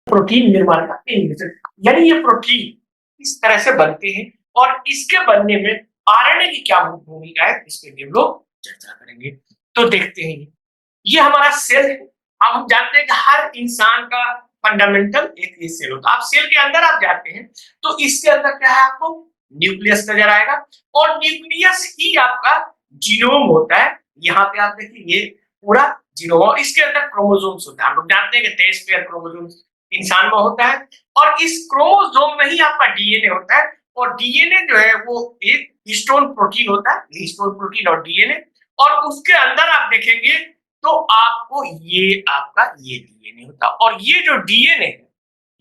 Protein निर्माण का inhibitor, यानी ये प्रोटीन इस तरह से बनते हैं और इसके बनने में आरएनए की क्या भूमिका है इसके लिए हम लोग चर्चा करेंगे। तो देखते हैं, ये हमारा सेल है। अब हम जानते हैं कि हर इंसान का फंडामेंटल एक ये सेल होता है। आप सेल के अंदर आप जाते हैं तो इसके अंदर क्या है, आपको न्यूक्लियस नजर आएगा और न्यूक्लियस ही आपका जीनोम होता है। यहाँ पे आप देखिए ये पूरा जीनोम और इसके अंदर क्रोमोसोम्स होता है। हम लोग जानते हैं कि 23 पेयर क्रोमोसोम्स इंसान में होता है और इस क्रोमोसोम में ही आपका डीएनए होता है और डीएनए जो है वो एक हिस्टोन प्रोटीन होता है, हिस्टोन प्रोटीन और डीएनए। और उसके अंदर आप देखेंगे तो आपको ये आपका ये डीएनए होता है और ये जो डीएनए है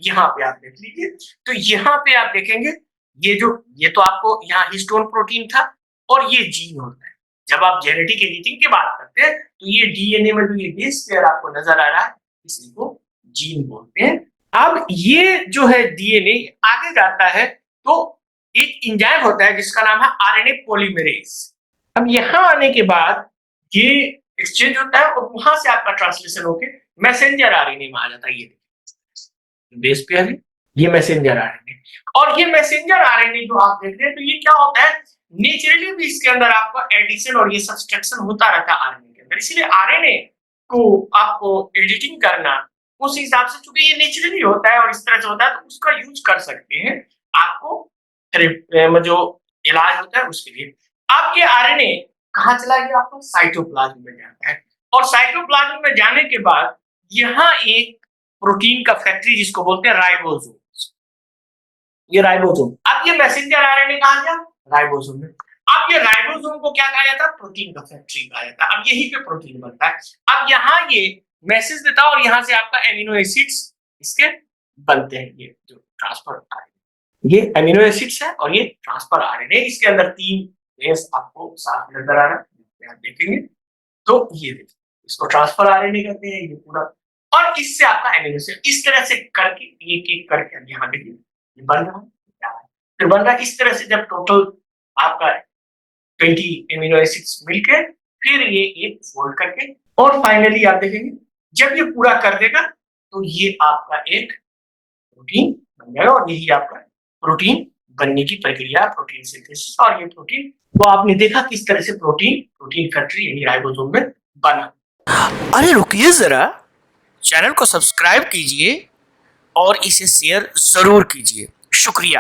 यहाँ पे आप देख लीजिए, तो यहाँ पे आप देखेंगे ये तो आपको यहाँ हिस्टोन प्रोटीन था और ये जीन होता है। जब आप जेनेटिक एडिटिंग की बात करते हैं तो ये डीएनए में जो ये बेस पेयर आपको नजर आ रहा है इसी को जीन बोलते हैं। अब ये जो है डीएनए आगे जाता है तो एक एंजाइम होता है जिसका नाम है आरएनए पॉलीमरेज। अब यहाँ आने के बाद ये एक्सचेंज होता है और वहां से आपका ट्रांसलेशन होके मैसेंजर आरएनए में आ जाता है। ये बेस पेयर है, ये मैसेंजर आरएनए और ये मैसेंजर आरएनए जो आप देख रहे हैं तो ये क्या होता है, नेचुरली भी इसके अंदर आपको एडिशन और ये सब्सट्रैक्शन होता रहता है आरएनए के अंदर। इसलिए आरएनए को आपको एडिटिंग करना उस हिसाब से, चूंकि ये नेचुरली होता है और इस तरह से होता है तो उसका यूज कर सकते हैं आपको जो इलाज होता है उसके लिए। अब ये आरएनए कहाँ चला गया, आपको साइटोप्लाज्म में जाता है और साइटोप्लाज्म में जाने के बाद यहाँ एक प्रोटीन का फैक्ट्री जिसको बोलते हैं राइबोसोम, ये राइबोसोम। अब ये मैसेंजर आरएनए कहाँ गया, राइबोसोम में। अब ये राइबोसोम को क्या कहा जाता है, प्रोटीन का फैक्ट्री कहा जाता है। अब यही पे प्रोटीन बनता है। अब यहाँ ये मैसेज देता है और यहाँ से आपका एमिनो एसिड्स इसके बनते हैं। ये जो ट्रांसफर आरएनए, ये एमिनो एसिड्स है और ये ट्रांसफर आरएनए। इसके अंदर 3 बेस आपको साफ नजर आ रहा है, आप देखेंगे तो ये देखिए इसको ट्रांसफर आरएनए कहते हैं ये पूरा। और इससे आपका एमिनो एसिड इस तरह से करके एक एक करके यहाँ देखिए ये बन रहा है, फिर बन रहा है इस तरह से। जब टोटल आपका 20 एमिनो एसिड्स मिलके फिर ये एक फोल्ड करके और फाइनली आप देखेंगे जब ये पूरा कर देगा तो ये आपका एक प्रोटीन बन जाएगा और यही आपका प्रोटीन बनने की प्रक्रिया, प्रोटीन सिंथेसिस। और ये प्रोटीन वो आपने देखा किस तरह से प्रोटीन फैक्ट्री यानी राइबोसोम में बना। अरे रुकिए जरा, चैनल को सब्सक्राइब कीजिए और इसे शेयर जरूर कीजिए। शुक्रिया।